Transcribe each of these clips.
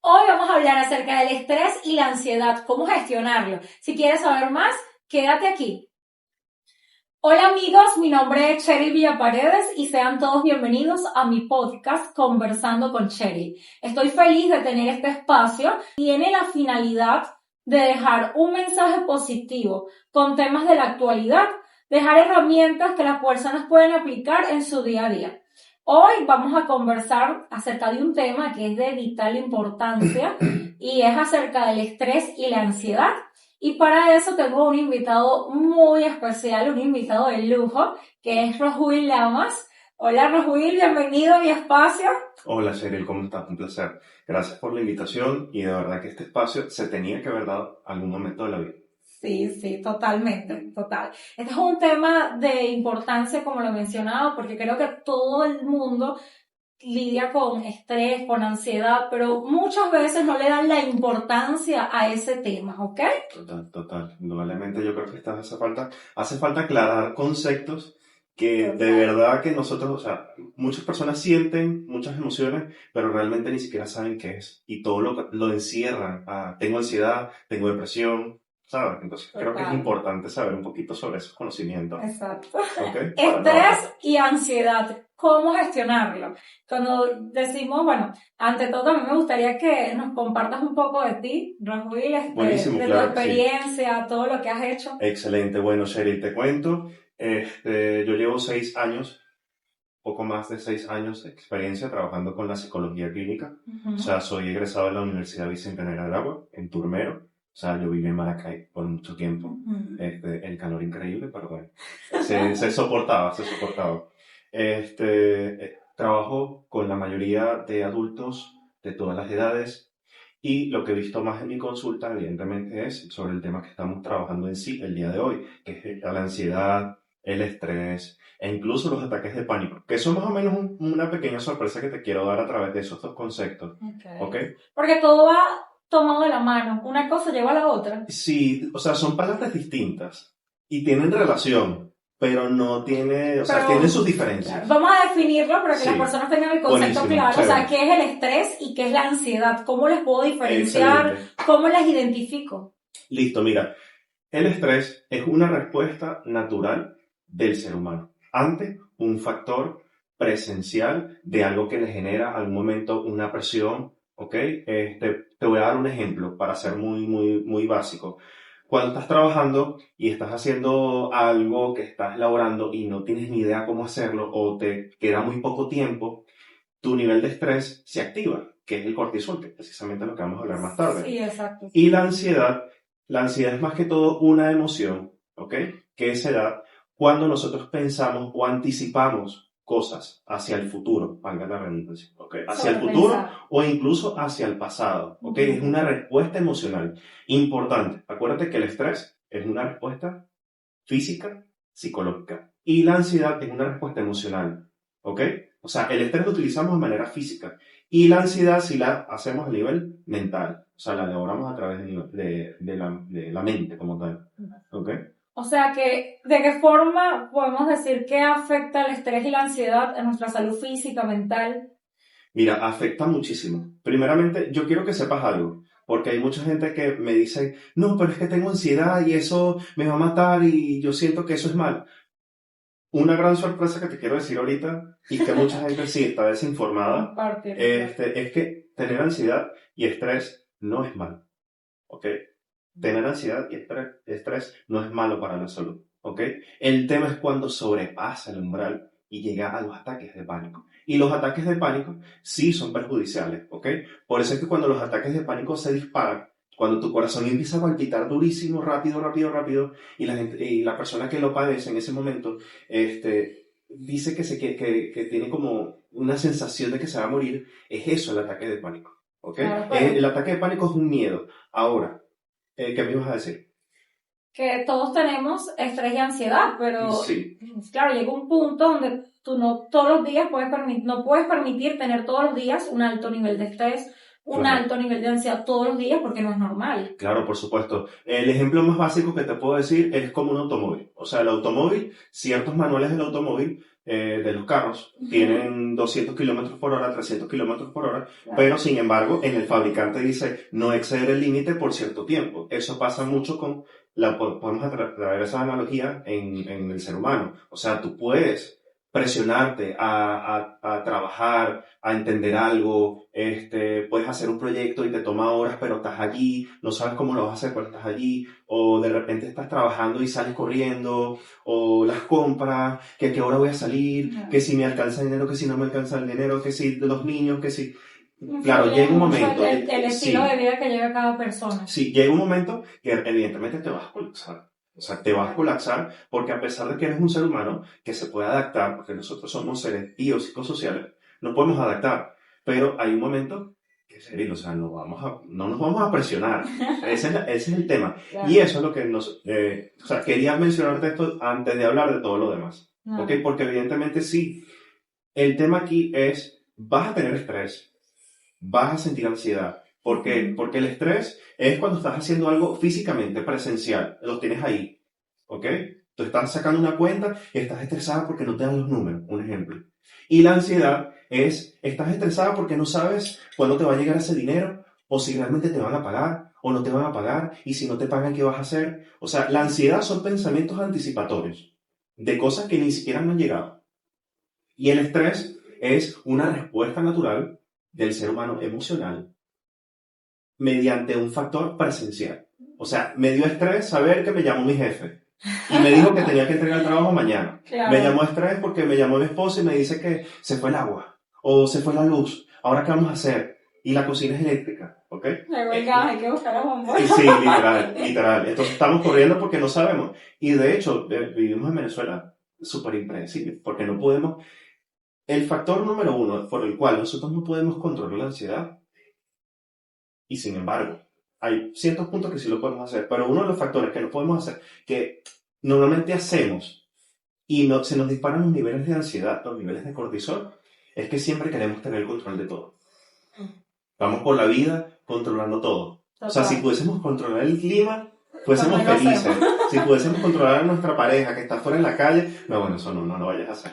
Hoy vamos a hablar acerca del estrés y la ansiedad, cómo gestionarlo. Si quieres saber más, quédate aquí. Hola amigos, mi nombre es Cheryl Villaparedes y sean todos bienvenidos a mi podcast Conversando con Cheryl. Estoy feliz de tener este espacio. Tiene la finalidad de dejar un mensaje positivo con temas de la actualidad, dejar herramientas que las personas pueden aplicar en su día a día. Hoy vamos a conversar acerca de un tema que es de vital importancia y es acerca del estrés y la ansiedad. Y para eso tengo un invitado muy especial, un invitado de lujo, que es Roswil Lamas. Hola Roswil, bienvenido a mi espacio. Hola Cheryl, ¿cómo estás? Un placer. Gracias por la invitación y de verdad que este espacio se tenía que haber dado algún momento de la vida. Sí, totalmente, total. Este es un tema de importancia, como lo he mencionado, porque creo que todo el mundo lidia con estrés, con ansiedad, pero muchas veces no le dan la importancia a ese tema, ¿ok? Total. Indudablemente yo creo que hace falta aclarar conceptos que de Total. verdad que nosotros, o sea, muchas personas sienten muchas emociones, pero realmente ni siquiera saben qué es. Y todo lo encierran. Ah, tengo ansiedad, tengo depresión, ¿sabes? Entonces creo que es Total. importante saber un poquito sobre esos conocimientos. Exacto. ¿Ok? Estrés y ansiedad, ¿cómo gestionarlo? Cuando decimos, bueno, ante todo a mí me gustaría que nos compartas un poco de ti, Roswil, Buenísimo, de tu claro que sí. experiencia, todo lo que has hecho. Excelente. Bueno, Cheryl, te cuento. Yo llevo 6 años, poco más de 6 años de experiencia trabajando con la psicología clínica. O sea, soy egresado de la Universidad Bicentenario de Aragua, en Turmero. O sea, yo viví en Maracay por mucho tiempo. El calor increíble, pero bueno, se soportaba. Trabajo con la mayoría de adultos de todas las edades. Y lo que he visto más en mi consulta, evidentemente, es sobre el tema que estamos trabajando en sí el día de hoy, que es la ansiedad, el estrés e incluso los ataques de pánico, que son más o menos una pequeña sorpresa que te quiero dar a través de esos dos conceptos. ¿Ok? Porque todo va tomado de la mano, una cosa lleva a la otra. Sí, o sea, son palabras distintas y tienen relación, pero no tiene, o sea, tienen sus diferencias. Vamos a definirlo para que Sí. las personas tengan el concepto Buenísimo, claro. O sea, chévere. ¿qué es el estrés y qué es la ansiedad? ¿Cómo les puedo diferenciar? Excelente. ¿Cómo las identifico? Listo, mira. El estrés es una respuesta natural del ser humano ante un factor presencial de algo que le genera algún momento una presión, ¿ok? Te voy a dar un ejemplo para ser muy básico. Cuando estás trabajando y estás haciendo algo que estás elaborando y no tienes ni idea cómo hacerlo o te queda muy poco tiempo, tu nivel de estrés se activa, que es el cortisol, que es precisamente lo que vamos a hablar más tarde. Sí, exacto. Y la ansiedad es más que todo una emoción, ¿ok? Que se da cuando nosotros pensamos o anticipamos cosas hacia el futuro, valga la redundancia, ¿ok? Hacia el futuro o incluso hacia el pasado, ¿ok? Es una respuesta emocional importante. Acuérdate que el estrés es una respuesta física, psicológica, y la ansiedad es una respuesta emocional, ¿ok? O sea, el estrés lo utilizamos de manera física y la ansiedad sí la hacemos a nivel mental, o sea, la elaboramos a través de la mente como tal, ¿ok? O sea que, ¿de qué forma podemos decir que afecta el estrés y la ansiedad en nuestra salud física, mental? Mira, afecta muchísimo. Primeramente, yo quiero que sepas algo, porque hay mucha gente que me dice, no, pero es que tengo ansiedad y eso me va a matar y yo siento que eso es mal. Una gran sorpresa que te quiero decir ahorita, y que mucha gente sí está desinformada, es que tener ansiedad y estrés no es malo, ¿ok? Tener ansiedad y estrés no es malo para la salud, ¿ok? El tema es cuando sobrepasa el umbral y llega a los ataques de pánico. Y los ataques de pánico sí son perjudiciales, ¿ok? Por eso es que cuando los ataques de pánico se disparan, cuando tu corazón empieza a palpitar durísimo, rápido, y la persona que lo padece en ese momento, dice que tiene como una sensación de que se va a morir, es eso el ataque de pánico, ¿ok? Claro, El ataque de pánico es un miedo. Ahora, ¿qué me ibas a decir? Que todos tenemos estrés y ansiedad, pero Sí. claro, llega un punto donde tú no todos los días no puedes permitir tener todos los días un alto nivel de estrés, un Claro. alto nivel de ansiedad todos los días porque no es normal. Claro, por supuesto. El ejemplo más básico que te puedo decir es como un automóvil. O sea, el automóvil, ciertos manuales del automóvil de los carros tienen 200 kilómetros por hora, 300 kilómetros por hora, pero sin embargo, en el fabricante dice no exceder el límite por cierto tiempo. Eso pasa mucho con, podemos traer esa analogía en el ser humano. O sea, tú puedes presionarte a trabajar, a entender algo, puedes hacer un proyecto y te toma horas, pero estás allí, no sabes cómo lo vas a hacer, pero estás allí, o de repente estás trabajando y sales corriendo, o las compras, que a qué hora voy a salir, que si me alcanza el dinero, que si no me alcanza el dinero, que si de los niños, que si... Claro, llega un momento... El estilo de vida que lleva cada persona. Sí, llega un momento que evidentemente te vas a colapsar. O sea, te vas a colapsar porque a pesar de que eres un ser humano que se puede adaptar, porque nosotros somos seres biopsicosociales, no podemos adaptar. Pero hay un momento que, serio, o sea, no nos vamos a presionar. Ese es el tema. Claro. Y eso es lo que o sea, quería mencionarte esto antes de hablar de todo lo demás. Claro. ¿Ok? Porque evidentemente sí, el tema aquí es, vas a tener estrés, vas a sentir ansiedad. ¿Por qué? Porque el estrés es cuando estás haciendo algo físicamente, presencial, lo tienes ahí, ¿ok? Tú estás sacando una cuenta y estás estresada porque no te dan los números, un ejemplo. Y la ansiedad es, estás estresada porque no sabes cuándo te va a llegar ese dinero, o si realmente te van a pagar, o no te van a pagar, y si no te pagan, ¿qué vas a hacer? O sea, la ansiedad son pensamientos anticipatorios de cosas que ni siquiera han llegado. Y el estrés es una respuesta natural del ser humano emocional mediante un factor presencial. O sea, me dio estrés saber que me llamó mi jefe y me dijo que tenía que entregar el trabajo mañana. Claro. Me llamó estrés porque me llamó mi esposo y me dice que se fue el agua o se fue la luz. ¿Ahora qué vamos a hacer? Y la cocina es eléctrica, ¿ok? Luego el gas, hay que buscar a bomba. Sí, literal. Entonces estamos corriendo porque no sabemos. Y de hecho, vivimos en Venezuela súper impredecible porque no podemos... El factor número uno por el cual nosotros no podemos controlar la ansiedad. Y sin embargo, hay ciertos puntos que sí lo podemos hacer, pero uno de los factores que no podemos hacer, que normalmente hacemos y se nos disparan los niveles de ansiedad, los niveles de cortisol, es que siempre queremos tener el control de todo. Vamos por la vida controlando todo. Total. O sea, si pudiésemos controlar el clima, fuésemos felices. Si pudiésemos controlar a nuestra pareja que está fuera en la calle, no, bueno, eso no lo vayas a hacer.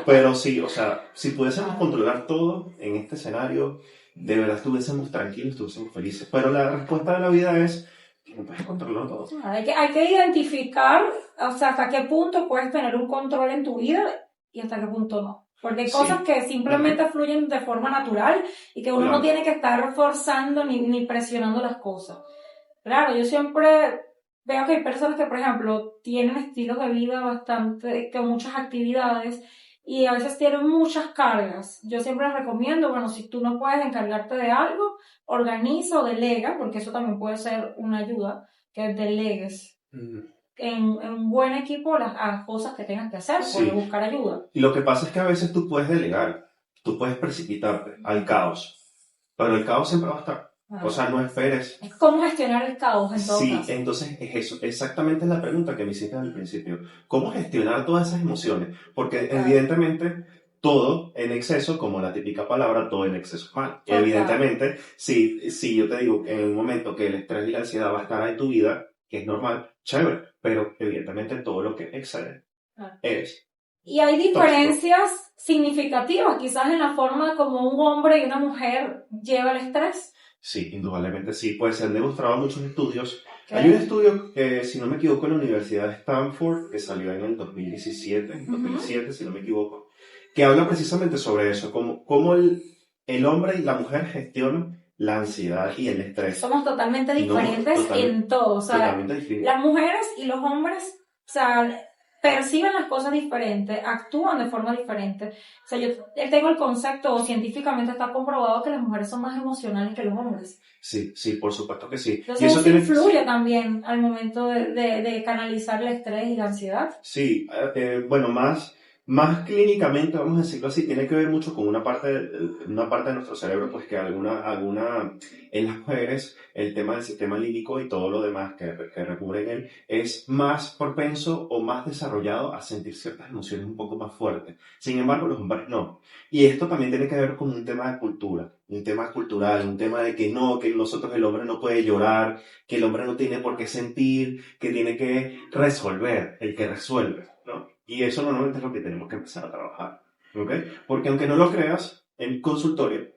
Pero sí, o sea, si pudiésemos controlar todo en este escenario, de verdad estuviésemos tranquilos, estuviésemos felices. Pero la respuesta de la vida es que no puedes controlar todo. Hay que identificar, o sea, hasta qué punto puedes tener un control en tu vida y hasta qué punto no. Porque hay cosas que simplemente fluyen de forma natural y que uno no tiene que estar forzando ni presionando las cosas. Claro, yo siempre veo que hay personas que, por ejemplo, tienen estilos de vida bastante, con muchas actividades y a veces tienen muchas cargas. Yo siempre les recomiendo, bueno, si tú no puedes encargarte de algo, organiza o delega, porque eso también puede ser una ayuda, que delegues en un buen equipo las cosas que tengas que hacer, por buscar ayuda. Y lo que pasa es que a veces tú puedes delegar, tú puedes precipitarte al caos, pero el caos siempre va a estar. O sea, no esperes. Es cómo gestionar el caos en todo caso. Sí, entonces es eso, exactamente la pregunta que me hiciste al principio. ¿Cómo gestionar todas esas emociones? Porque evidentemente todo en exceso, como la típica palabra, todo en exceso es mal. Evidentemente, si yo te digo en un momento que el estrés y la ansiedad va a estar en tu vida, que es normal, chévere, pero evidentemente todo lo que excede es... Y hay diferencias significativas, quizás en la forma como un hombre y una mujer lleva el estrés. Sí, indudablemente sí. Pues se han demostrado muchos estudios. Hay un estudio, si no me equivoco, en la Universidad de Stanford, que salió en el 2007, si no me equivoco, que habla precisamente sobre eso, cómo el hombre y la mujer gestionan la ansiedad y el estrés. Somos totalmente diferentes en todo. O sea, las mujeres y los hombres, o sea, perciben las cosas diferentes, actúan de forma diferente. O sea, yo tengo el concepto, o científicamente está comprobado que las mujeres son más emocionales que los hombres. Sí, por supuesto que sí. Entonces y eso influye también al momento de canalizar el estrés y la ansiedad. Sí, bueno, más clínicamente, vamos a decirlo así, tiene que ver mucho con una parte de nuestro cerebro, pues que en las mujeres, el tema del sistema límbico y todo lo demás que recubre en él, es más propenso o más desarrollado a sentir ciertas emociones un poco más fuertes. Sin embargo, los hombres no. Y esto también tiene que ver con un tema de cultura, un tema cultural, un tema de que nosotros el hombre no puede llorar, que el hombre no tiene por qué sentir, que tiene que resolver, el que resuelve, ¿no? Y eso normalmente es lo que tenemos que empezar a trabajar, ¿ok? Porque aunque no lo creas, en consultorio,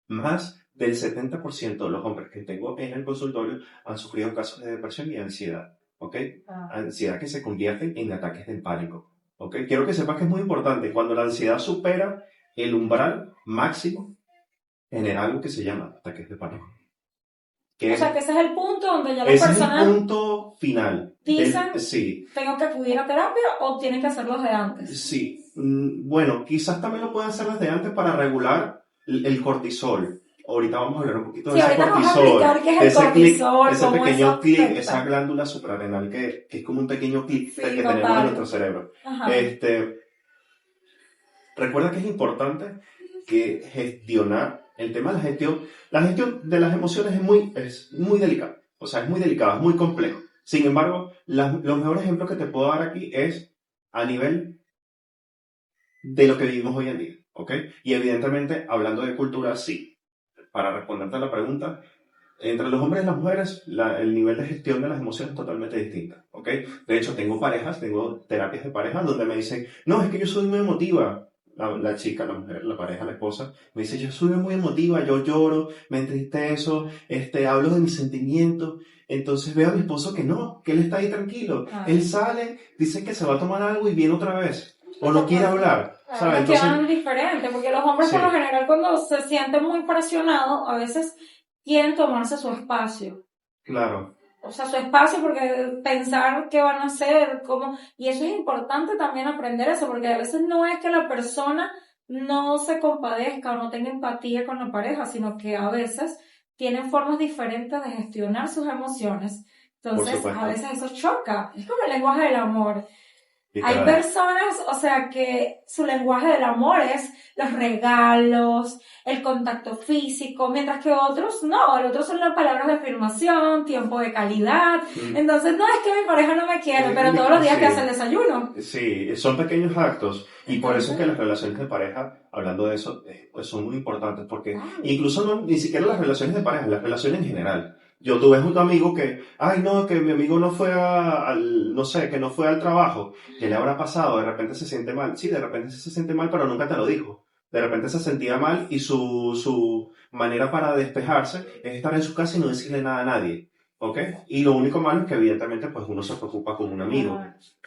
más del 70% de los hombres que tengo en el consultorio han sufrido casos de depresión y ansiedad, ¿ok? Ansiedad que se convierte en ataques de pánico, ¿ok? Quiero que sepas que es muy importante. Cuando la ansiedad supera el umbral máximo, genera algo que se llama ataques de pánico. O sea, que ese es el punto donde ya las Ese es el personas punto final. dicen, Sí, tengo que acudir a terapia o tienen que hacerlo desde antes. sí. Bueno, quizás también lo pueden hacer desde antes para regular el cortisol. Ahorita vamos a hablar un poquito de Sí, ese ahorita nos vas a cortisol, explicar qué es el ese clic, cortisol, ese cómo eso pequeño clic, afecta. esa glándula suprarrenal que es como un pequeño clic Sí, que tenemos en nuestro total. cerebro. Ajá. Recuerda que es importante que gestionar el tema de la gestión de las emociones es muy delicada. O sea, es muy delicada, es muy complejo. Sin embargo, los mejores ejemplos que te puedo dar aquí es a nivel de lo que vivimos hoy en día, ¿ok? Y evidentemente, hablando de cultura, sí. Para responderte a la pregunta, entre los hombres y las mujeres, el nivel de gestión de las emociones es totalmente distinto, ¿ok? De hecho, tengo terapias de pareja donde me dicen, no, es que yo soy muy emotiva. La chica, la mujer, la pareja, la esposa, me dice, yo soy muy emotiva, yo lloro, me entristezo, hablo de mis sentimientos. Entonces veo a mi esposo que él está ahí tranquilo. Él sale, dice que se va a tomar algo y viene otra vez. O no quiere hablar, ¿sabes? Entonces, quedan diferentes, porque los hombres por lo general cuando se sienten muy presionados, a veces quieren tomarse su espacio. Claro. O sea, su espacio, porque pensar qué van a hacer, cómo, y eso es importante también aprender eso, porque a veces no es que la persona no se compadezca o no tenga empatía con la pareja, sino que a veces tienen formas diferentes de gestionar sus emociones. Entonces, a veces eso choca. Es como el lenguaje del amor. Hay personas, o sea, que su lenguaje del amor es los regalos, el contacto físico, mientras que otros no, el otro son las palabras de afirmación, tiempo de calidad. Entonces, no es que mi pareja no me quiere, pero todos los días te hace el desayuno. Sí, son pequeños actos. Y por eso es que las relaciones de pareja, hablando de eso, pues son muy importantes, porque incluso ni siquiera las relaciones de pareja, las relaciones en general. Yo tuve un amigo ay no, que mi amigo no fue no sé, que no fue al trabajo. ¿Qué le habrá pasado? De repente se siente mal. Sí, de repente se siente mal, pero nunca te lo dijo. De repente se sentía mal y su manera para despejarse es estar en su casa y no decirle nada a nadie. ¿Ok? Y lo único malo es que evidentemente pues uno se preocupa con un amigo.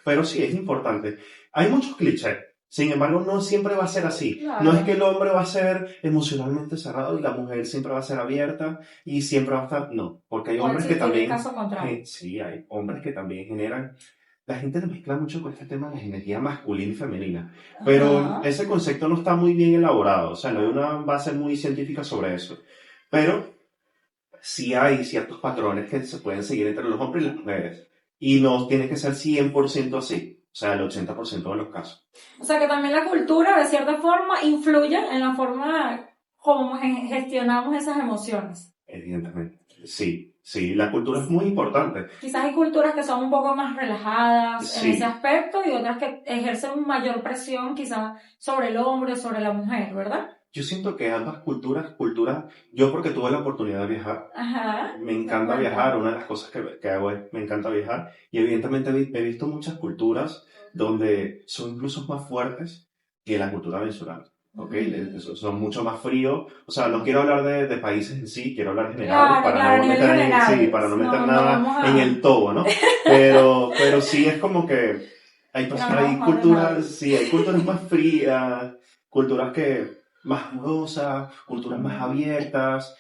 Pero sí, es importante. Hay muchos clichés. Sin embargo, no siempre va a ser así. Claro. No es que el hombre va a ser emocionalmente cerrado y la mujer siempre va a ser abierta y siempre va a estar... No, porque hay hombres que también... Caso contrario. Sí, hay hombres que también generan... La gente lo mezcla mucho con este tema de la energía masculina y femenina. Pero ese concepto no está muy bien elaborado. O sea, no hay una base muy científica sobre eso. Pero sí hay ciertos patrones que se pueden seguir entre los hombres y las mujeres. Y no tiene que ser 100% así. O sea, el 80% de los casos. O sea, que también la cultura, de cierta forma, influye en la forma como gestionamos esas emociones. Evidentemente. Sí, sí, la cultura es muy importante. Quizás hay culturas que son un poco más relajadas en ese aspecto y otras que ejercen mayor presión quizás sobre el hombre o sobre la mujer, ¿verdad? Yo siento que ambas culturas, yo porque tuve la oportunidad de viajar, me encanta viajar, una de las cosas que hago es, me encanta viajar, y evidentemente he visto muchas culturas donde son incluso más fuertes que la cultura venezolana, ¿ok? Son mucho más fríos, o sea, no quiero hablar de países en sí, quiero hablar general, para no meter nada en el todo, ¿no? Pero sí es como que hay culturas más frías, culturas más amorosas, culturas más abiertas.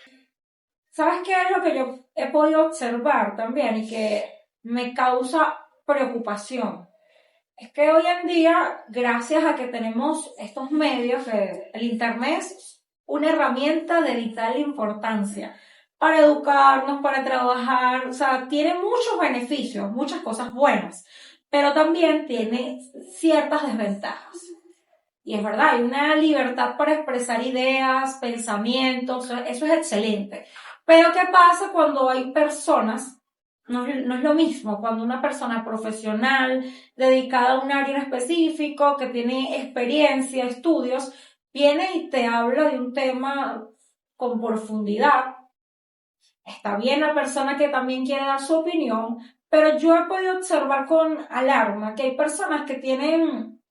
¿Sabes qué es lo que yo he podido observar también y que me causa preocupación? Es que hoy en día, gracias a que tenemos estos medios, el Internet es una herramienta de vital importancia para educarnos, para trabajar, o sea, tiene muchos beneficios, muchas cosas buenas, pero también tiene ciertas desventajas. Y es verdad, hay una libertad para expresar ideas, pensamientos, eso es excelente. Pero ¿qué pasa cuando hay personas? No es lo mismo cuando una persona profesional, dedicada a un área en específico, que tiene experiencia, estudios, viene y te habla de un tema con profundidad. Está bien la persona que también quiere dar su opinión, Pero yo he podido observar con alarma que hay personas que tienen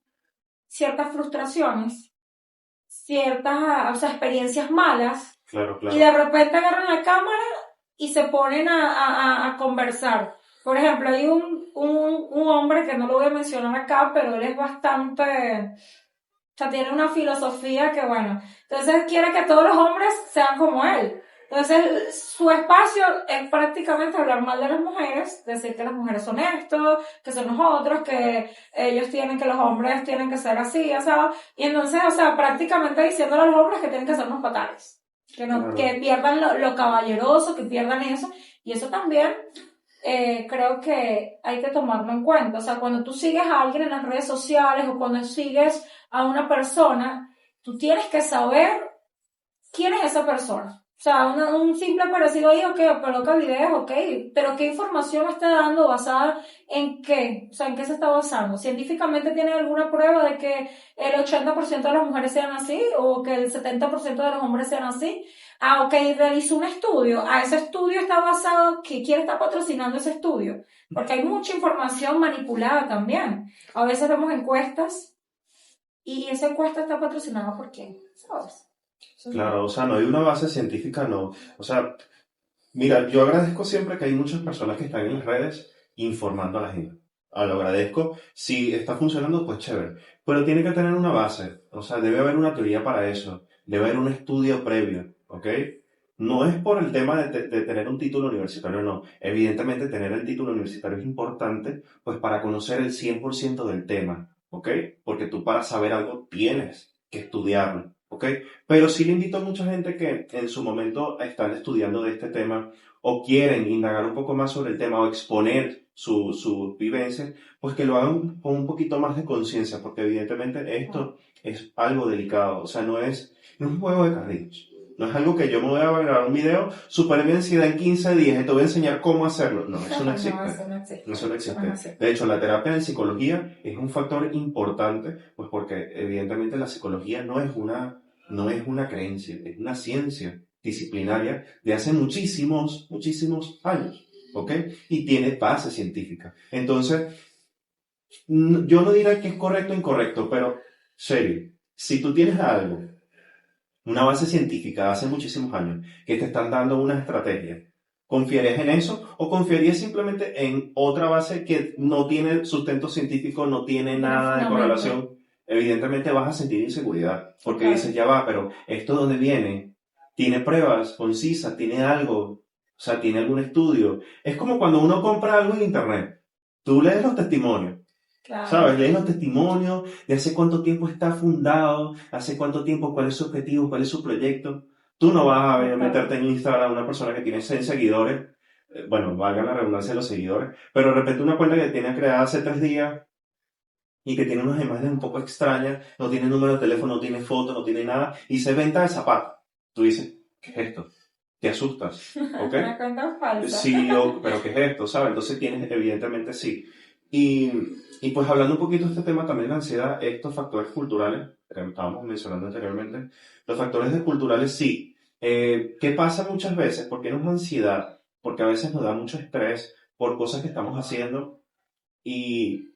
ciertas frustraciones, ciertas, o sea, experiencias malas, Claro, y de claro. repente agarran la cámara y se ponen a conversar. Por ejemplo, hay un hombre que no lo voy a mencionar acá, pero él es bastante, o sea, tiene una filosofía que, bueno, entonces quiere que todos los hombres sean como él. Entonces, su espacio es prácticamente hablar mal de las mujeres, decir que las mujeres son esto, que son nosotros, que ellos tienen, que los hombres tienen que ser así, o sea, y entonces, o sea, prácticamente diciéndole a los hombres que tienen que ser unos fatales, que no, que Claro. pierdan lo caballeroso, que pierdan eso, y eso también creo que hay que tomarlo en cuenta. O sea, cuando tú sigues a alguien en las redes sociales o cuando sigues a una persona, tú tienes que saber quién es esa persona. O sea, un simple parecido ahí, ok, coloca videos, ok, pero ¿qué información me está dando basada en qué? O sea, ¿en qué se está basando? ¿Científicamente tiene alguna prueba de que el 80% de las mujeres sean así o que el 70% de los hombres sean así? Ah, ok, realizó un estudio. Ah, ese estudio está basado, ¿quién está patrocinando ese estudio? Porque hay mucha información manipulada también. A veces vemos encuestas y esa encuesta está patrocinada por quién, ¿sabes? Eso es Claro, o sea, no hay una base científica, no. O sea, mira, yo agradezco siempre que hay muchas personas que están en las redes informando a la gente. Lo agradezco. Si está funcionando, pues chévere. Pero tiene que tener una base. O sea, debe haber una teoría para eso. Debe haber un estudio previo, ¿ok? No es por el tema de tener un título universitario, no. Evidentemente, tener el título universitario es importante, pues para conocer el 100% del tema, ¿ok? Porque tú para saber algo tienes que estudiarlo, ¿ok? Pero sí le invito a mucha gente que en su momento están estudiando de este tema o quieren indagar un poco más sobre el tema o exponer sus vivencias, pues que lo hagan con un poquito más de conciencia, porque evidentemente esto es algo delicado, o sea, no es un juego de carritos. No es algo que yo me voy a grabar un video, superé mi ansiedad en 15 días y te voy a enseñar cómo hacerlo. No, eso no no, existe. eso no existe. Eso no Eso no es existe. así. De hecho, la terapia en psicología es un factor importante, pues porque evidentemente la psicología no es una creencia, es una ciencia disciplinaria de hace muchísimos, muchísimos años, ¿ok? Y tiene base científica. Entonces, yo no diré que es correcto o incorrecto, pero, serio, si tú tienes algo, una base científica de hace muchísimos años, que te están dando una estrategia, ¿confiarías en eso o confiarías simplemente en otra base que no tiene sustento científico, no tiene No tiene nada de fundamento. correlación? Evidentemente vas a sentir inseguridad, porque dices, Claro. ya va, pero ¿esto de dónde viene? ¿Tiene pruebas concisas? ¿Tiene algo? O sea, ¿tiene algún estudio? Es como cuando uno compra algo en internet. Tú lees los testimonios. Claro. ¿Sabes? Lees los testimonios de hace cuánto tiempo está fundado, hace cuánto tiempo, cuál es su objetivo, cuál es su proyecto. Tú no vas a Total. meterte en Instagram a una persona que tiene 100 seguidores, bueno, valga la redundancia de los seguidores, pero de repente una cuenta que tiene creada hace 3 días y que tiene unas imágenes un poco extrañas, no tiene número de teléfono, no tiene foto, no tiene nada, y se venta de zapatos. Tú dices, ¿qué es esto? Te asustas, ¿ok? Una cuenta falsa. Sí, pero ¿qué es esto? ¿Sabes? Entonces tienes, evidentemente sí. Y, y pues hablando un poquito de este tema también de la ansiedad, estos factores culturales, que estábamos mencionando anteriormente, los factores culturales sí. ¿Qué pasa muchas veces? ¿Por qué nos da ansiedad? Porque a veces nos da mucho estrés por cosas que estamos haciendo y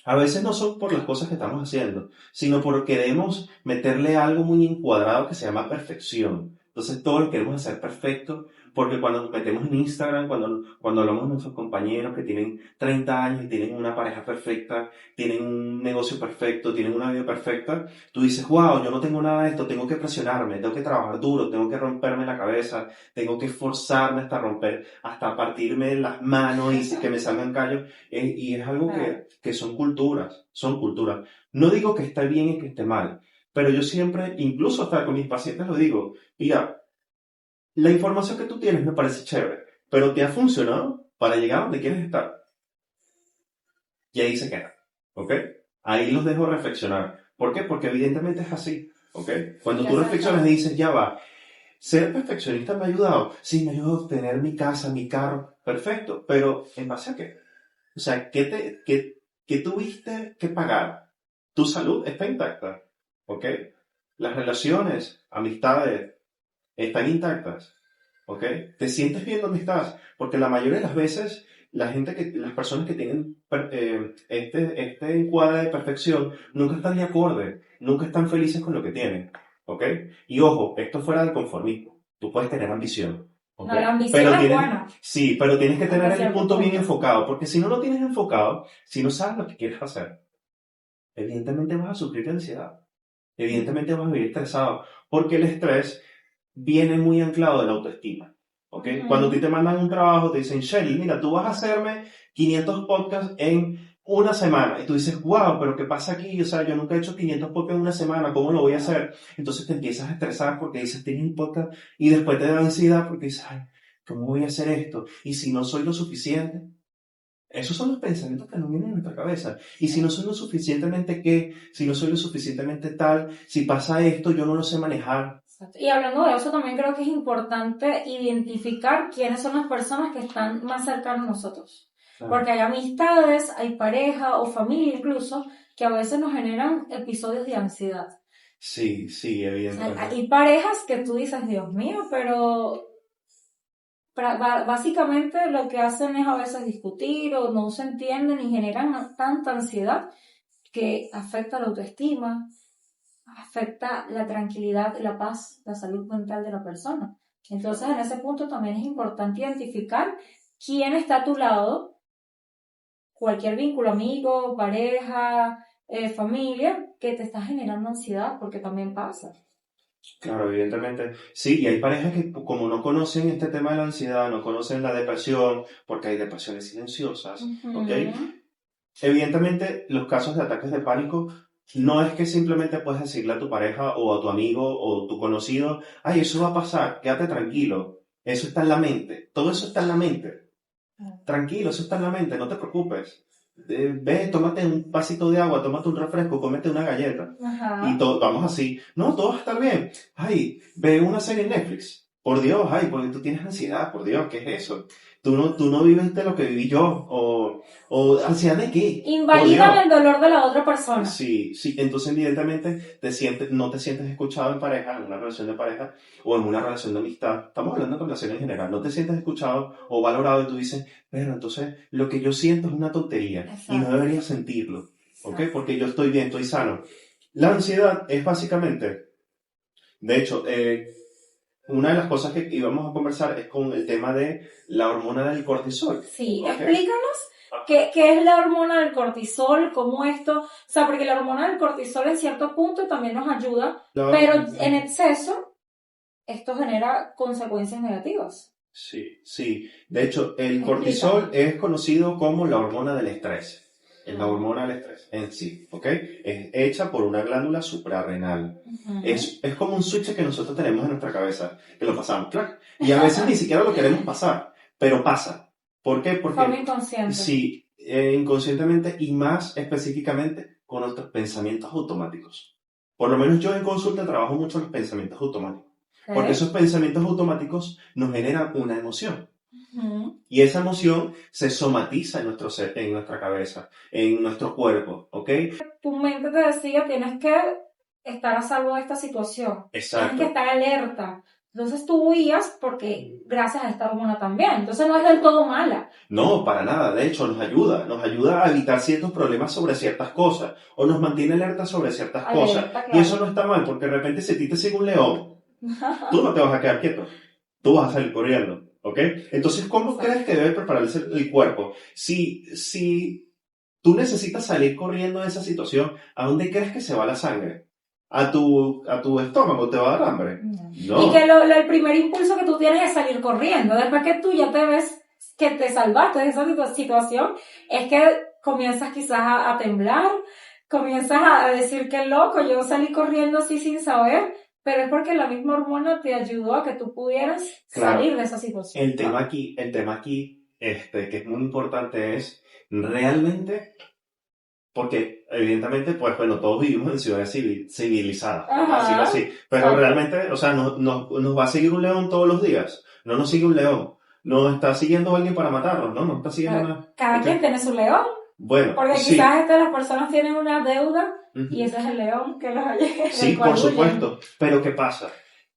a veces no son por las cosas que estamos haciendo, sino porque queremos meterle algo muy encuadrado que se llama perfección. Entonces todo lo queremos hacer perfecto, porque cuando nos metemos en Instagram, cuando hablamos con nuestros compañeros que tienen 30 años y tienen una pareja perfecta, tienen un negocio perfecto, tienen una vida perfecta, tú dices, wow, yo no tengo nada de esto, tengo que presionarme, tengo que trabajar duro, tengo que romperme la cabeza, tengo que esforzarme hasta romper, hasta partirme las manos y que me salgan callos. Y es algo Claro. que son culturas, son culturas. No digo que esté bien y que esté mal, pero yo siempre, incluso hasta con mis pacientes lo digo, mira, la información que tú tienes me parece chévere, pero ¿te ha funcionado para llegar a donde quieres estar? Y ahí se queda, ¿ok? Ahí los dejo reflexionar. ¿Por qué? Porque evidentemente es así, ¿ok? Cuando Ya tú se reflexionas y está. dices, ya va, ser perfeccionista me ha ayudado. Sí, me ha ayudado a tener mi casa, mi carro, perfecto, pero ¿en base a qué? O sea, ¿qué tuviste que pagar? Tu salud está intacta, ¿ok? Las relaciones, amistades, están intactas, ¿ok? ¿Te sientes bien donde estás? Porque la mayoría de las veces las personas que tienen este encuadre de perfección nunca están de acorde, nunca están felices con lo que tienen, ¿ok? Y ojo, esto fuera del conformismo. Tú puedes tener ambición, ¿ok? No, la ambición Pero es tienes, buena. sí, pero tienes que tener Hasta el cierto punto bien punto. enfocado, porque si no lo tienes enfocado, si no sabes lo que quieres hacer, evidentemente vas a sufrir de ansiedad. Evidentemente vas a vivir estresado, porque el estrés viene muy anclado de la autoestima. ¿Ok? Cuando a ti te mandan un trabajo, te dicen, Shelly, mira, tú vas a hacerme 500 podcasts en una semana. Y tú dices, wow, pero ¿qué pasa aquí? O sea, yo nunca he hecho 500 podcasts en una semana, ¿cómo lo voy a hacer? Entonces te empiezas a estresar porque dices, tienes un podcast, y después te da ansiedad porque dices, ay, ¿cómo voy a hacer esto? Y si no soy lo suficiente. Esos son los pensamientos que nos vienen en nuestra cabeza. Y si no soy lo suficientemente qué, si no soy lo suficientemente tal, si pasa esto, yo no lo sé manejar. Exacto. Y hablando de eso, también creo que es importante identificar quiénes son las personas que están más cercanas a nosotros. Claro. Porque hay amistades, hay pareja o familia incluso, que a veces nos generan episodios de ansiedad. Sí, sí, O sea, evidentemente. hay parejas que tú dices, Dios mío, pero básicamente lo que hacen es a veces discutir o no se entienden y generan tanta ansiedad que afecta la autoestima, afecta la tranquilidad, la paz, la salud mental de la persona. Entonces, en ese punto también es importante identificar quién está a tu lado, cualquier vínculo, amigo, pareja, familia, que te está generando ansiedad, porque también pasa. Claro, evidentemente. Sí, y hay parejas que como no conocen este tema de la ansiedad, no conocen la depresión, porque hay depresiones silenciosas, ¿ok? Evidentemente, los casos de ataques de pánico no es que simplemente puedes decirle a tu pareja o a tu amigo o tu conocido, ay, eso va a pasar, quédate tranquilo, eso está en la mente, todo eso está en la mente. Tranquilo, eso está en la mente, no te preocupes. Ve, tómate un vasito de agua, tómate un refresco, cómete una galleta. Ajá. Y vamos así. No, todo va a estar bien. Ay, ve una serie en Netflix. Por Dios, ay, porque tú tienes ansiedad, por Dios, ¿qué es eso? Tú no vives de lo que viví yo. O ¿ansiedad de qué? Invalidan el dolor de la otra persona. Sí, sí. Entonces, evidentemente, no te sientes escuchado en pareja, en una relación de pareja o en una relación de amistad. Estamos hablando de relaciones en general. No te sientes escuchado o valorado y tú dices, pero entonces lo que yo siento es una tontería. Exacto. Y no debería sentirlo. ¿Ok? Porque yo estoy bien, estoy sano. La ansiedad es básicamente, de hecho, una de las cosas que íbamos a conversar es con el tema de la hormona del cortisol. Sí, ¿Okay? Explícanos qué es la hormona del cortisol, cómo esto, o sea, porque la hormona del cortisol en cierto punto también nos ayuda, pero en exceso esto genera consecuencias negativas. Sí, sí. De hecho, el cortisol es conocido como la hormona del estrés. Es la hormona del estrés en sí, ¿ok? Es hecha por una glándula suprarrenal. Es como un switch que nosotros tenemos en nuestra cabeza, que lo pasamos, claro. Y a veces ni siquiera lo queremos pasar, pero pasa. ¿Por qué? Porque forma inconsciente. Sí, inconscientemente y más específicamente con nuestros pensamientos automáticos. Por lo menos yo en consulta trabajo mucho los pensamientos automáticos. Porque esos pensamientos automáticos nos generan una emoción. Y esa emoción se somatiza en nuestra cabeza, en nuestro cuerpo, ¿ok? Tu mente te decía, tienes que estar a salvo de esta situación. Exacto. Tienes que estar alerta. Entonces tú huías porque gracias a esta hormona también. Entonces no es del todo mala. No, para nada. De hecho, nos ayuda a evitar ciertos problemas sobre ciertas cosas o nos mantiene alerta sobre ciertas cosas. Claro. Y eso no está mal porque de repente si a ti te sigue un león, tú no te vas a quedar quieto. Tú vas a salir corriendo, ¿ok? Entonces, ¿cómo crees que debe prepararse el cuerpo? Si tú necesitas salir corriendo de esa situación, ¿a dónde crees que se va la sangre? ¿A tu estómago te va a dar hambre? No. Y que el primer impulso que tú tienes es salir corriendo. Después que tú ya te ves que te salvaste de esa situación, es que comienzas quizás a temblar, comienzas a decir que loco, yo salí corriendo así sin saber, pero es porque la misma hormona te ayudó a que tú pudieras salir de esa situación. El tema aquí, que es muy importante es realmente, porque evidentemente, pues bueno, todos vivimos en ciudades civilizadas, así, pero realmente, o sea, nos va a seguir un león todos los días, no nos sigue un león, nos está siguiendo alguien para matarnos, ¿no? Nos está siguiendo nada. Cada quien tiene su león. Bueno, porque quizás las personas tienen una deuda y ese es el león que los Sí, por supuesto. Pero ¿qué pasa?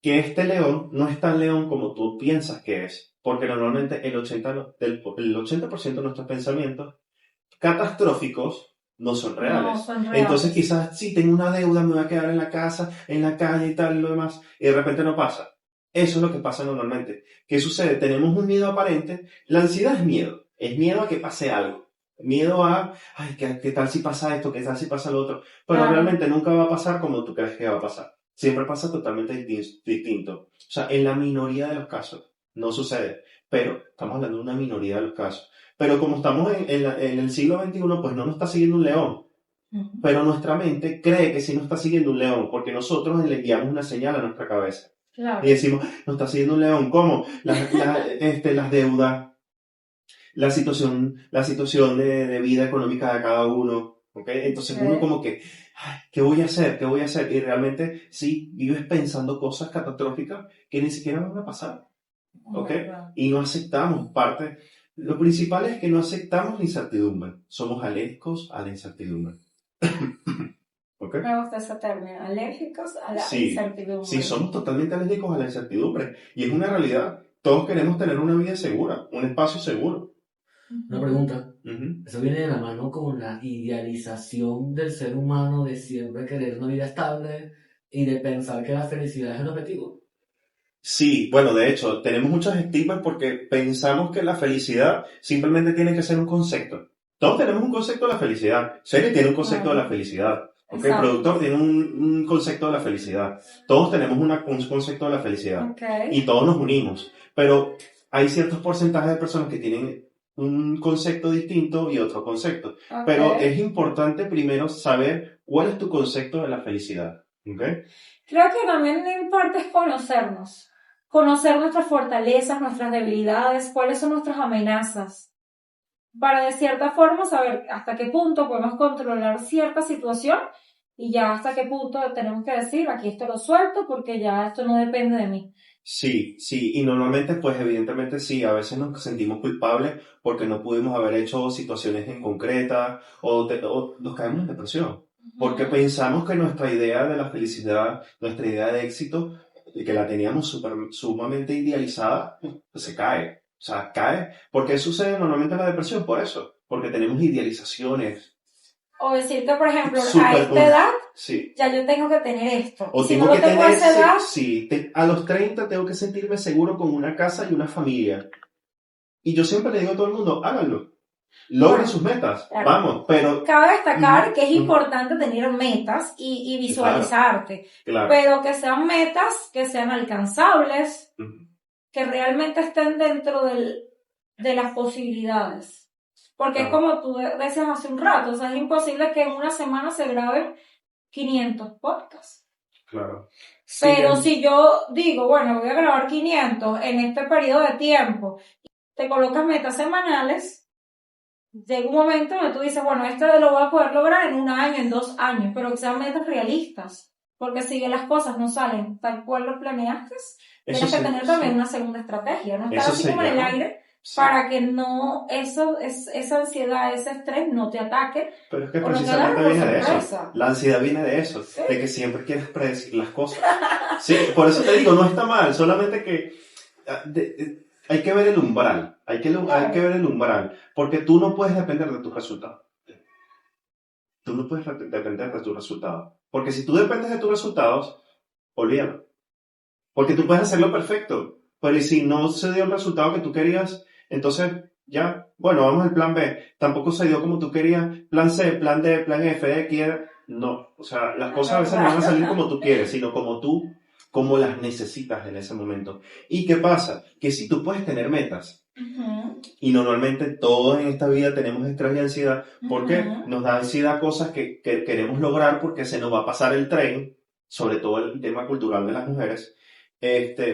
que este león no es tan león como tú piensas que es, porque normalmente el 80% de nuestros pensamientos catastróficos no son No reales. son Entonces reales. quizás si tengo una deuda me voy a quedar en la casa, en la calle y tal y lo demás, y de repente no pasa. Eso es lo que pasa normalmente. ¿Qué sucede? Tenemos un miedo aparente. La ansiedad es miedo a que pase algo. Miedo a, ay, ¿qué tal si pasa esto? ¿Qué tal si pasa lo otro? Pero Claro. realmente nunca va a pasar como tú crees que va a pasar. Siempre pasa totalmente distinto. O sea, en la minoría de los casos no sucede. Pero estamos hablando de una minoría de los casos. Pero como estamos en el siglo XXI, pues no nos está siguiendo un león. Ujú. Pero nuestra mente cree que sí nos está siguiendo un león, porque nosotros le enviamos una señal a nuestra cabeza. Y Claro. decimos, nos está siguiendo un león. ¿Cómo? Las deudas, la situación de vida económica de cada uno. ¿Ok? Entonces uno Ok. como que, ay, ¿qué voy a hacer? ¿Qué voy a hacer? Y realmente sí, vives pensando cosas catastróficas que ni siquiera van a pasar. Es ¿Ok? verdad. Y no aceptamos parte. Lo principal es que no aceptamos la incertidumbre. Somos alérgicos a la incertidumbre. ¿Ok? Me gusta ese término, alérgicos a la Sí, sí, incertidumbre. somos totalmente alérgicos a la incertidumbre. Y es una realidad. Todos queremos tener una vida segura, un espacio seguro. Una Ujú. pregunta. Ujú. Eso viene de la mano con la idealización del ser humano de siempre querer una vida estable y de pensar que la felicidad es el objetivo. Sí, bueno, de hecho, tenemos muchos estigmas porque pensamos que la felicidad simplemente tiene que ser un concepto. Todos tenemos un concepto de la felicidad. Seri tiene un concepto de la Claro. felicidad. ¿Ok? El Exacto. productor tiene un concepto de la felicidad. Todos tenemos un concepto de la felicidad. Ok. Y todos nos unimos. Pero hay ciertos porcentajes de personas que tienen un concepto distinto y otro concepto. Pero Ok. es importante primero saber cuál es tu concepto de la felicidad. ¿Ok? Creo que también lo importante es conocernos. Conocer nuestras fortalezas, nuestras debilidades, cuáles son nuestras amenazas. Para de cierta forma saber hasta qué punto podemos controlar cierta situación y ya hasta qué punto tenemos que decir, aquí esto lo suelto porque ya esto no depende de mí. Sí, sí, y normalmente, pues evidentemente sí, a veces nos sentimos culpables porque no pudimos haber hecho situaciones en concretas o nos caemos en depresión, porque Ujú. pensamos que nuestra idea de la felicidad, nuestra idea de éxito, que la teníamos sumamente idealizada, pues se cae, o sea, cae. ¿Por qué sucede normalmente la depresión? Por eso, porque tenemos idealizaciones O decir que, por ejemplo, a súper esta edad sí. ya yo tengo que tener esto. Y O si no tengo lo que tengo a tener, esa edad, sí, a los 30 tengo que sentirme seguro con una casa y una familia. Y yo siempre le digo a todo el mundo, háganlo, logren bueno, sus metas, claro. vamos, pero, Cabe destacar que es ujú, ujú, importante tener metas y claro, visualizarte, claro, pero que sean metas que sean alcanzables, ujú, que realmente estén dentro de las posibilidades. Porque es claro, como tú decías hace un rato, o sea, es imposible que en una semana se graben 500 podcasts. claro. Sí, Pero si yo digo, bueno, voy a grabar 500 en este periodo de tiempo, te colocas metas semanales, llega un momento donde tú dices, bueno, esto lo voy a poder lograr en un año, en 2 años, pero que sean metas realistas. Porque si bien las cosas no salen tal cual lo planeaste, eso tienes que tener también sí, una segunda estrategia, no estar eso así se como en el llama, aire sí. para que no, esa ansiedad, ese estrés no te ataque Pero es que o no te agarre precisamente por viene de eso. sorpresa. La ansiedad viene de eso, Sí, de que siempre quieres predecir las cosas. Sí, por eso te digo, no está mal, solamente que hay que ver el umbral, hay que claro, ver el umbral, porque tú no puedes depender de tus resultados. Tú no puedes depender de tus resultados. Porque si tú dependes de tus resultados, olvídalo. Porque tú puedes hacerlo perfecto. Pero y si no se dio el resultado que tú querías, entonces ya, bueno, vamos al plan B. Tampoco se dio como tú querías. Plan C, plan D, plan F, X. No. O sea, las es cosas a veces no van a salir como verdad. tú quieres, sino como las necesitas en ese momento. ¿Y qué pasa? Que si tú puedes tener metas, Ujú, y normalmente todos en esta vida tenemos estrés y ansiedad porque ujú, nos da ansiedad cosas que queremos lograr porque se nos va a pasar el tren, sobre todo el tema cultural de las mujeres.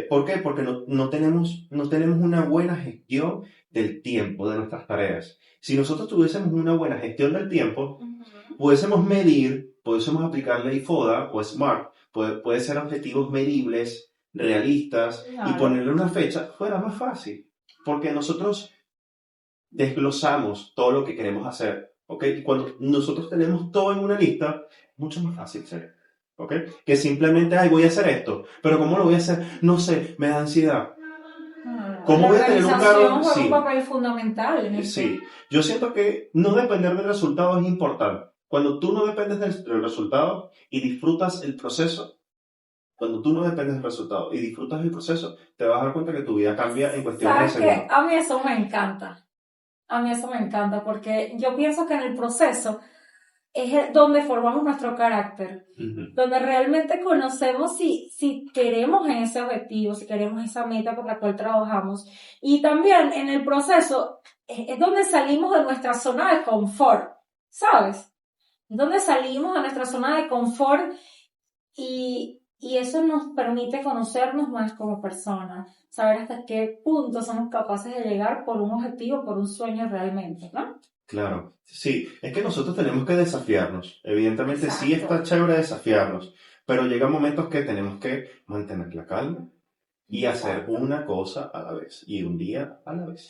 ¿Por qué? Porque no tenemos una buena gestión del tiempo de nuestras tareas. Si nosotros tuviésemos una buena gestión del tiempo, ujú. pudiésemos medir, pudiésemos aplicar ley FODA o SMART, puede ser objetivos medibles, realistas y Claro. ponerle una fecha, fuera más fácil. Porque nosotros desglosamos todo lo que queremos hacer, ¿ok? Y cuando nosotros tenemos todo en una lista, mucho más fácil ser, ¿ok? Que simplemente, ay, voy a hacer esto, pero ¿cómo lo voy a hacer? No sé, me da ansiedad. ¿Cómo La voy a tener un organización carro? juega un Sí, papel fundamental en esto. sí. Yo siento que no depender del resultado es importante. Cuando tú no dependes del resultado y disfrutas el proceso, cuando tú no dependes del resultado y disfrutas el proceso, te vas a dar cuenta que tu vida cambia en cuestiones de ¿Sabes qué? segundos. A mí eso me encanta. A mí eso me encanta porque yo pienso que en el proceso es donde formamos nuestro carácter, Ujú. donde realmente conocemos si queremos ese objetivo, si queremos esa meta por la cual trabajamos. Y también en el proceso es donde salimos de nuestra zona de confort, ¿sabes? Es donde salimos de nuestra zona de confort y eso nos permite conocernos más como personas, saber hasta qué punto somos capaces de llegar por un objetivo, por un sueño realmente, ¿no? Claro, sí, es que nosotros tenemos que desafiarnos. Evidentemente sí Exacto. está chévere desafiarnos, pero llegan momentos que tenemos que mantener la calma y hacer Exacto. una cosa a la vez y un día a la vez.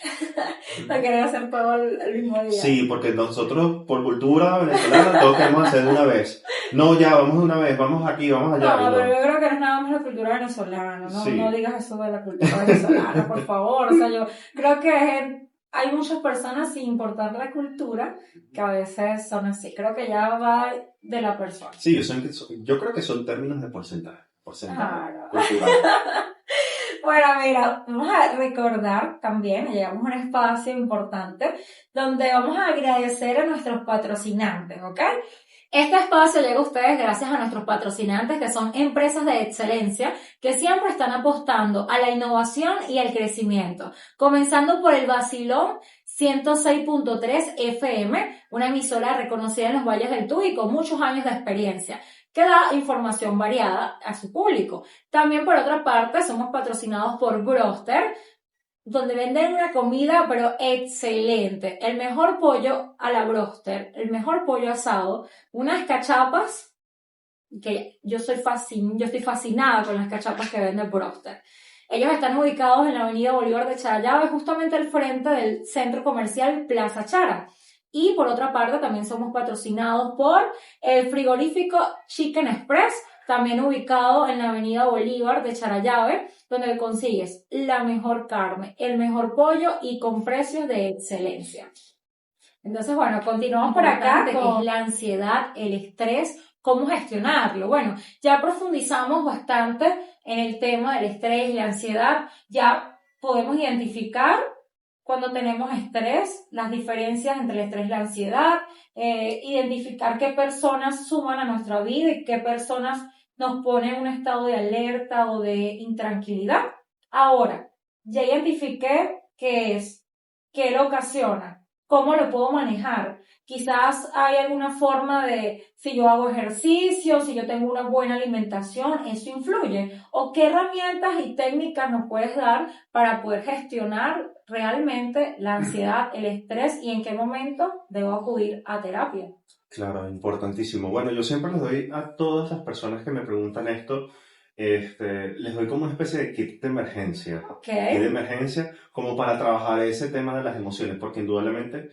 No querer hacer todo el mismo día. Sí, porque nosotros por cultura venezolana todo queremos hacer de una vez. No, ya, vamos de una vez, vamos aquí, vamos allá. No, Y pero no. yo creo que no es nada más la cultura venezolana, no, Sí. no digas eso de la cultura venezolana, por favor. O sea, yo creo que hay muchas personas, sin importar la cultura, que a veces son así. Creo que ya va de la persona. Sí, yo creo que son términos de porcentaje. Porcentaje Claro. cultural. Bueno, mira, vamos a recordar también, llegamos a un espacio importante donde vamos a agradecer a nuestros patrocinantes, ¿ok? Este espacio llega a ustedes gracias a nuestros patrocinantes que son empresas de excelencia que siempre están apostando a la innovación y al crecimiento. Comenzando por el Basilón 106.3 FM, una emisora reconocida en los valles del Tuy y con muchos años de experiencia, que da información variada a su público. También, por otra parte, somos patrocinados por Broster, donde venden una comida pero excelente. El mejor pollo a la Broster, el mejor pollo asado, unas cachapas, que yo estoy fascinada con las cachapas que vende Broster. Ellos están ubicados en la avenida Bolívar de Charallave, justamente al frente del centro comercial Plaza Chara. Y por otra parte también somos patrocinados por el frigorífico Chicken Express, también ubicado en la avenida Bolívar de Charallave, donde consigues la mejor carne, el mejor pollo y con precios de excelencia. Entonces, bueno, continuamos por acá con la ansiedad, el estrés, cómo gestionarlo. Bueno, ya profundizamos bastante en el tema del estrés y la ansiedad, ya podemos identificar cuando tenemos estrés, las diferencias entre el estrés y la ansiedad, identificar qué personas suman a nuestra vida y qué personas nos ponen en un estado de alerta o de intranquilidad. Ahora, ya identifiqué qué es, qué lo ocasiona, cómo lo puedo manejar. Quizás hay alguna forma de, si yo hago ejercicio, si yo tengo una buena alimentación, eso influye. O qué herramientas y técnicas nos puedes dar para poder gestionar realmente la ansiedad, el estrés y en qué momento debo acudir a terapia. Claro, importantísimo. Bueno, yo siempre les doy a todas las personas que me preguntan esto, les doy como una especie de kit de emergencia. ¿Ok? Kit de emergencia como para trabajar ese tema de las emociones, porque indudablemente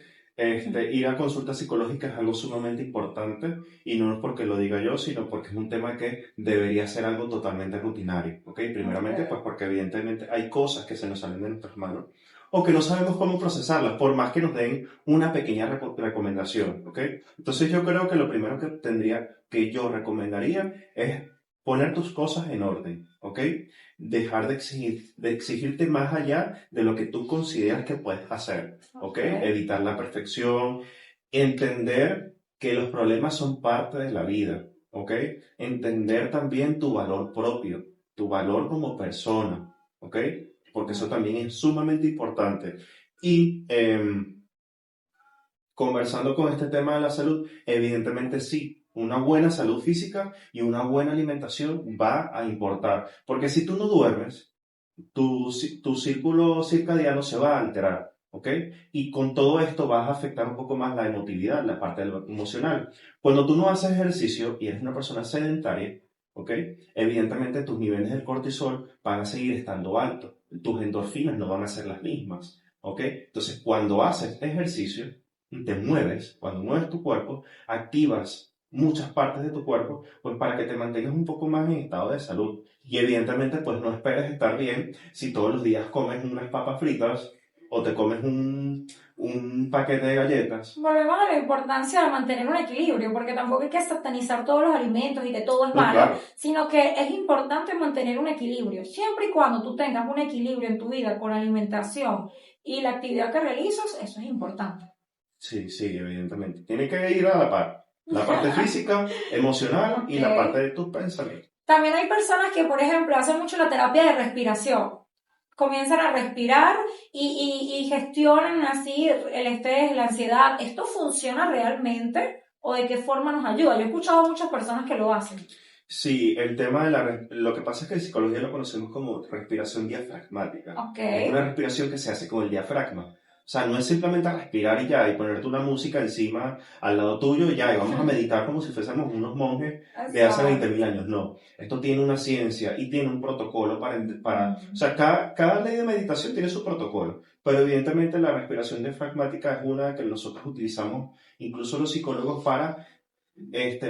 ir a consulta psicológica es algo sumamente importante y no es porque lo diga yo, sino porque es un tema que debería ser algo totalmente rutinario, ¿ok? Primeramente, pues porque evidentemente hay cosas que se nos salen de nuestras manos o que no sabemos cómo procesarlas, por más que nos den una pequeña recomendación, ¿ok? Entonces yo creo que lo primero que yo recomendaría es poner tus cosas en orden, ¿ok? Dejar de exigirte más allá de lo que tú consideras que puedes hacer, ¿ok? Evitar la perfección, entender que los problemas son parte de la vida, ¿ok? Entender también tu valor propio, tu valor como persona, ¿ok? Porque eso también es sumamente importante. Y conversando con este tema de la salud, evidentemente sí, una buena salud física y una buena alimentación va a importar. Porque si tú no duermes, tu círculo circadiano se va a alterar, ¿ok? Y con todo esto vas a afectar un poco más la emotividad, la parte emocional. Cuando tú no haces ejercicio y eres una persona sedentaria, ¿ok? Evidentemente tus niveles de cortisol van a seguir estando altos, tus endorfinas no van a ser las mismas, ¿ok? Entonces, cuando haces ejercicio, te mueves, cuando mueves tu cuerpo, activas muchas partes de tu cuerpo, pues para que te mantengas un poco más en estado de salud. Y evidentemente, pues no esperes estar bien si todos los días comes unas papas fritas o te comes un paquete de galletas. Volvemos a la importancia de mantener un equilibrio, porque tampoco hay que satanizar todos los alimentos y que todo es No, malo, claro, sino que es importante mantener un equilibrio. Siempre y cuando tú tengas un equilibrio en tu vida con la alimentación y la actividad que realizas, eso es importante. sí, sí, evidentemente. Tiene que ir a la par. La parte física, emocional y la Ok. parte de tus pensamientos. También hay personas que, por ejemplo, hacen mucho la terapia de respiración. Comienzan a respirar y gestionan así el estrés, la ansiedad. ¿Esto funciona realmente o de qué forma nos ayuda? Yo he escuchado a muchas personas que lo hacen. Sí, el tema de lo que pasa es que en psicología lo conocemos como respiración diafragmática. Ok. Es una respiración que se hace con el diafragma. O sea, no es simplemente respirar y ya, y ponerte una música encima al lado tuyo y ya, y vamos a meditar como si fuésemos unos monjes de hace Exacto. 20.000 años. No, esto tiene una ciencia y tiene un protocolo o sea, cada ley de meditación tiene su protocolo, pero evidentemente la respiración diafragmática es una que nosotros utilizamos, incluso los psicólogos, para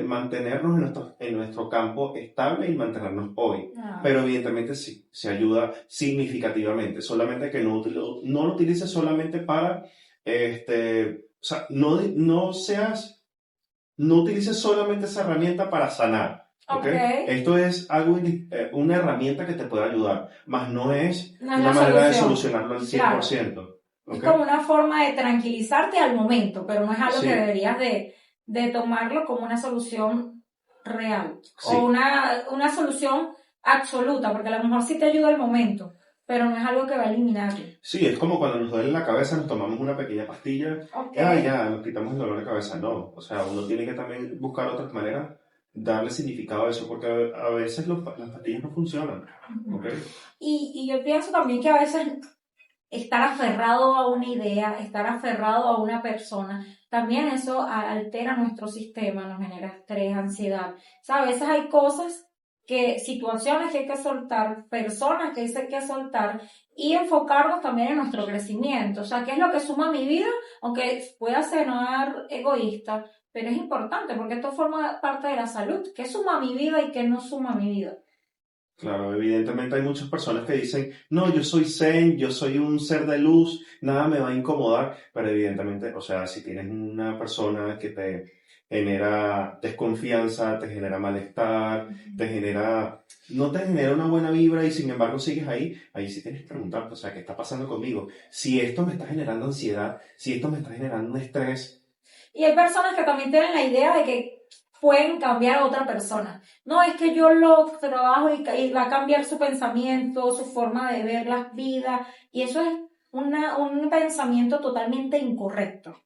mantenernos en nuestro campo estable y mantenernos hoy. Ah, Pero evidentemente sí, se ayuda significativamente. Solamente que no lo utilices solamente para, o sea, no utilices solamente esa herramienta para sanar. ¿Ok? ok. Esto es una herramienta que te puede ayudar, más no es No es una la manera de solución. solucionarlo al Claro. 100%. Es ¿Ok? como una forma de tranquilizarte al momento, pero no es algo que Sí, deberías de tomarlo como una solución real o sí. una solución absoluta, porque a lo mejor sí te ayuda al momento, pero no es algo que va a eliminarlo. Sí, es como cuando nos duele la cabeza, nos tomamos una pequeña pastilla, Ok. ya, nos quitamos el dolor de cabeza. No, o sea, uno tiene que también buscar otras maneras, darle significado a eso, porque a veces las pastillas no funcionan, ¿ok? Y yo pienso también que a veces estar aferrado a una idea, estar aferrado a una persona, también eso altera nuestro sistema, nos genera estrés, ansiedad. O sea, a veces hay situaciones que hay que soltar, personas que hay que soltar y enfocarnos también en nuestro crecimiento. O sea, ¿qué es lo que suma a mi vida? Aunque pueda sonar egoísta, pero es importante porque esto forma parte de la salud. ¿Qué suma a mi vida y qué no suma a mi vida? Claro, evidentemente hay muchas personas que dicen, no, yo soy zen, yo soy un ser de luz, nada me va a incomodar, pero evidentemente, o sea, si tienes una persona que te genera desconfianza, te genera malestar, no te genera una buena vibra y sin embargo sigues ahí sí tienes que preguntarte, o sea, ¿qué está pasando conmigo? Si esto me está generando ansiedad, si esto me está generando un estrés. Y hay personas que también tienen la idea de que pueden cambiar a otra persona. No, es que yo lo trabajo y va a cambiar su pensamiento, su forma de ver las vidas, y eso es un pensamiento totalmente incorrecto.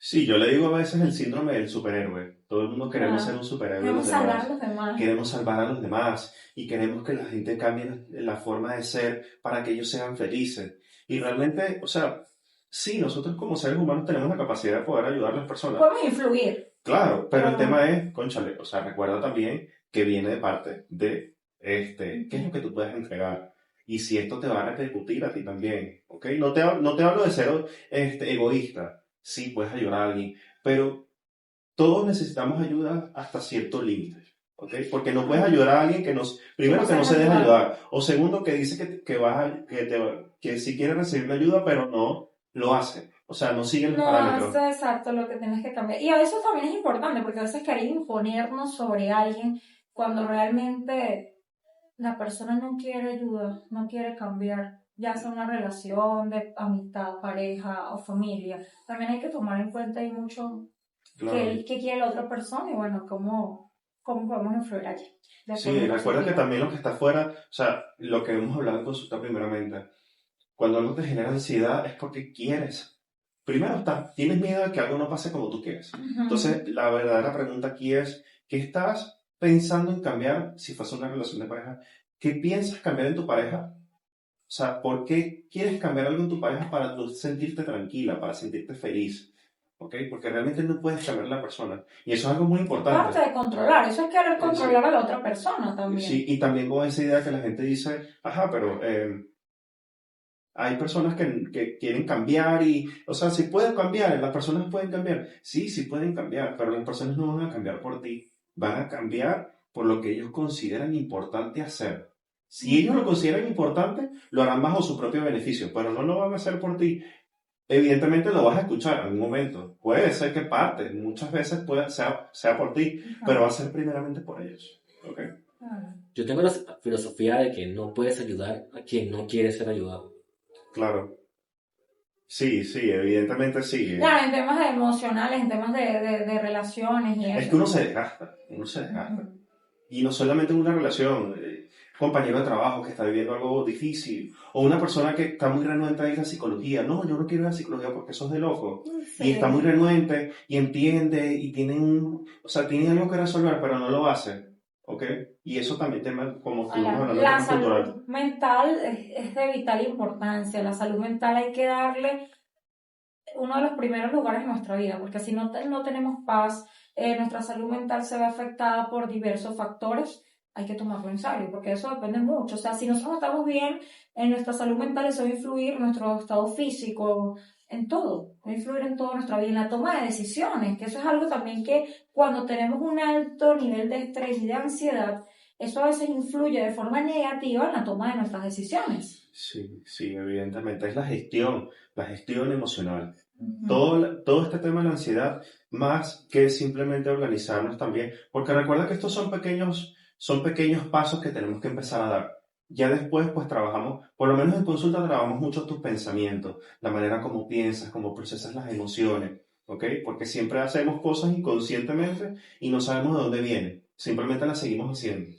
Sí, yo le digo a veces el síndrome del superhéroe. Todo el mundo queremos ser un superhéroe de los Queremos salvar a demás. los demás. Queremos salvar a los demás y queremos que la gente cambie la forma de ser para que ellos sean felices. Y realmente, o sea, sí, nosotros como seres humanos tenemos la capacidad de poder ayudar a las personas. Podemos influir. Claro, pero el tema es, cónchale, o sea, recuerda también que viene de parte de qué es lo que tú puedes entregar. Y si esto te va a repercutir a ti también, ¿ok? No te hablo de ser egoísta. Sí, puedes ayudar a alguien, pero todos necesitamos ayuda hasta cierto límite, ¿ok? Porque no puedes ayudar a alguien primero que no se deja ayudar, o segundo que dice que sí quiere recibir la ayuda, pero no lo hace. O sea, no sigue los No, parámetros. eso es exacto lo que tienes que cambiar. Y a veces también es importante, porque a veces querer imponernos sobre alguien cuando realmente la persona no quiere ayuda, no quiere cambiar, ya sea una relación de amistad, pareja o familia. También hay que tomar en cuenta y mucho Claro. qué quiere la otra persona y bueno, cómo podemos influir allí. De Sí, forma recuerda que positiva. también lo que está afuera, o sea, lo que hemos hablado en consulta primeramente, cuando algo te genera ansiedad es porque quieres. Primero tienes miedo de que algo no pase como tú quieres. Entonces, la verdadera pregunta aquí es, ¿qué estás pensando en cambiar si fuese una relación de pareja? ¿Qué piensas cambiar en tu pareja? O sea, ¿por qué quieres cambiar algo en tu pareja para tú sentirte tranquila, para sentirte feliz? ¿Ok? Porque realmente no puedes cambiar a la persona. Y eso es algo muy Es importante. parte de controlar, eso es querer Sí. controlar a la otra persona también. Sí, y también con esa idea que la gente dice, ajá, pero Hay personas que quieren cambiar o sea, si pueden cambiar, las personas pueden cambiar. Sí, sí pueden cambiar, pero las personas no van a cambiar por ti. Van a cambiar por lo que ellos consideran importante hacer. Si ellos lo consideran importante, lo harán bajo su propio beneficio, pero no lo van a hacer por ti. Evidentemente lo vas a escuchar en algún momento. Puede ser que parte, muchas veces sea por ti, pero va a ser primeramente por ellos. ¿Ok? Yo tengo la filosofía de que no puedes ayudar a quien no quiere ser ayudado. Claro. Sí, evidentemente sí. Claro, en temas emocionales, en temas de relaciones y eso. Es que uno se desgasta. Y no solamente en una relación, compañero de trabajo que está viviendo algo difícil, o una persona que está muy renuente a ir a psicología. No, yo no quiero ir a psicología porque eso es de loco. Sí. Y está muy renuente y entiende y tienen algo que resolver, pero no lo hace. ¿Ok? Y eso también como estuvimos hablando de La tema cultural. salud mental es de vital importancia. La salud mental hay que darle uno de los primeros lugares en nuestra vida, porque si no tenemos paz, nuestra salud mental se ve afectada por diversos factores. Hay que tomarlo en serio, porque eso depende mucho. O sea, si nosotros estamos bien en nuestra salud mental, eso va a influir en nuestro estado físico, en todo. Va a influir en toda nuestra vida, en la toma de decisiones, que eso es algo también que cuando tenemos un alto nivel de estrés y de ansiedad, eso a veces influye de forma negativa en la toma de nuestras decisiones. Sí, evidentemente. Es la gestión emocional. Uh-huh. Todo este tema de la ansiedad, más que simplemente organizarnos también, porque recuerda que estos son pequeños pasos que tenemos que empezar a dar. Ya después, pues trabajamos, por lo menos en consulta trabajamos mucho tus pensamientos, la manera como piensas, cómo procesas las emociones, ¿ok? Porque siempre hacemos cosas inconscientemente y no sabemos de dónde vienen, simplemente las seguimos haciendo,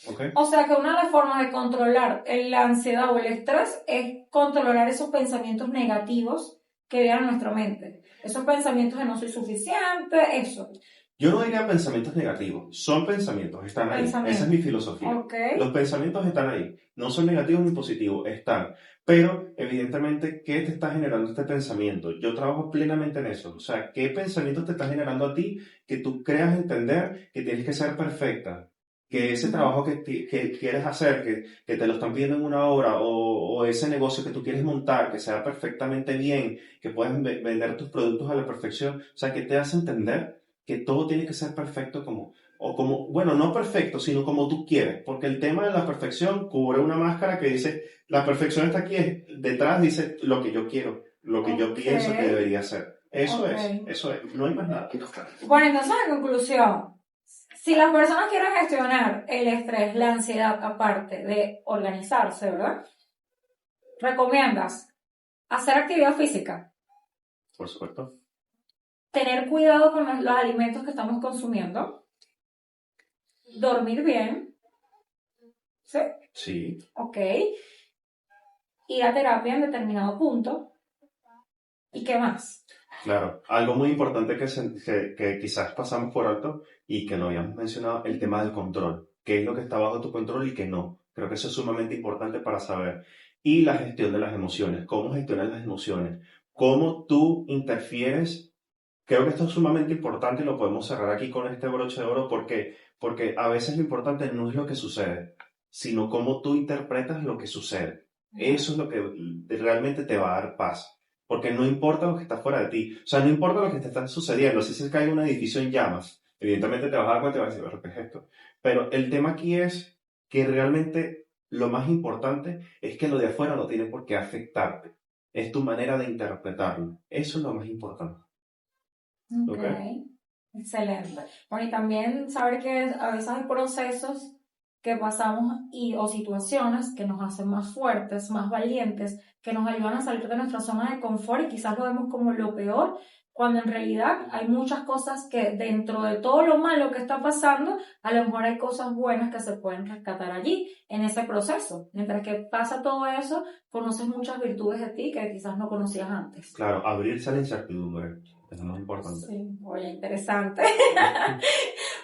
¿ok? O sea que una de las formas de controlar la ansiedad o el estrés es controlar esos pensamientos negativos que vienen a nuestra mente. Esos pensamientos de no soy suficiente, eso. Yo no diría pensamientos negativos, son pensamientos, están ahí. Esa es mi filosofía. Okay. Los pensamientos están ahí, no son negativos ni positivos, están. Pero, evidentemente, ¿qué te está generando este pensamiento? Yo trabajo plenamente en eso. O sea, ¿qué pensamientos te está generando a ti que tú creas entender que tienes que ser perfecta? Que ese trabajo que quieres hacer, que te lo están pidiendo en una hora, o ese negocio que tú quieres montar, que sea perfectamente bien, que puedas vender tus productos a la perfección. O sea, ¿qué te hace entender que todo tiene que ser perfecto bueno, no perfecto, sino como tú quieres? Porque el tema de la perfección cubre una máscara que dice, la perfección está aquí, detrás dice lo que yo quiero, lo que yo pienso que debería ser. Eso es, no hay más nada. Bueno, entonces en conclusión, si las personas quieren gestionar el estrés, la ansiedad, aparte de organizarse, ¿verdad? ¿Recomiendas hacer actividad física? Por supuesto. Tener cuidado con los alimentos que estamos consumiendo. Dormir bien. ¿Sí? Sí. Ok. Ir a terapia en determinado punto. ¿Y qué más? Claro, algo muy importante que quizás pasamos por alto y que no habíamos mencionado, el tema del control. ¿Qué es lo que está bajo tu control y qué no? Creo que eso es sumamente importante para saber. Y la gestión de las emociones. ¿Cómo gestionar las emociones? ¿Cómo tú interfieres? Creo que esto es sumamente importante y lo podemos cerrar aquí con este broche de oro porque a veces lo importante no es lo que sucede, sino cómo tú interpretas lo que sucede. Eso es lo que realmente te va a dar paz. Porque no importa lo que está fuera de ti. O sea, no importa lo que te está sucediendo. Si se cae un edificio en llamas, evidentemente te vas a dar cuenta y vas a decir, ¿qué es esto? Pero el tema aquí es que realmente lo más importante es que lo de afuera no tiene por qué afectarte. Es tu manera de interpretarlo. Eso es lo más importante. Ok. Excelente. Bueno, y también saber que a veces hay procesos que pasamos o situaciones que nos hacen más fuertes, más valientes, que nos ayudan a salir de nuestra zona de confort y quizás lo vemos como lo peor, cuando en realidad hay muchas cosas que dentro de todo lo malo que está pasando, a lo mejor hay cosas buenas que se pueden rescatar allí, en ese proceso. Mientras que pasa todo eso, conoces muchas virtudes de ti que quizás no conocías antes. Claro, abrirse a la incertidumbre. Es muy importante. Sí, oye, interesante.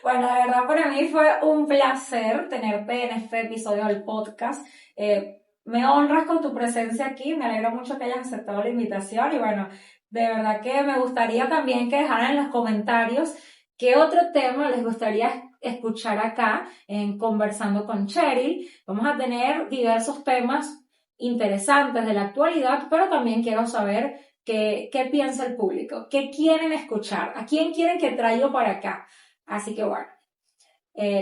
Bueno, de verdad para mí fue un placer tenerte en este episodio del podcast. Me honras con tu presencia aquí, me alegra mucho que hayas aceptado la invitación y bueno, de verdad que me gustaría también que dejaran en los comentarios qué otro tema les gustaría escuchar acá en Conversando con Cheryl. Vamos a tener diversos temas interesantes de la actualidad, pero también quiero saber qué piensa el público, qué quieren escuchar, a quién quieren que traiga para acá. Así que bueno,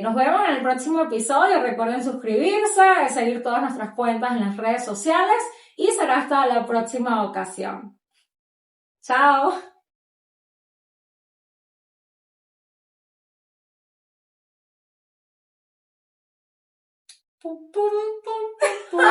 nos vemos en el próximo episodio. Recuerden suscribirse, seguir todas nuestras cuentas en las redes sociales y será hasta la próxima ocasión. Chao. Pum, pum, pum, pum, pum.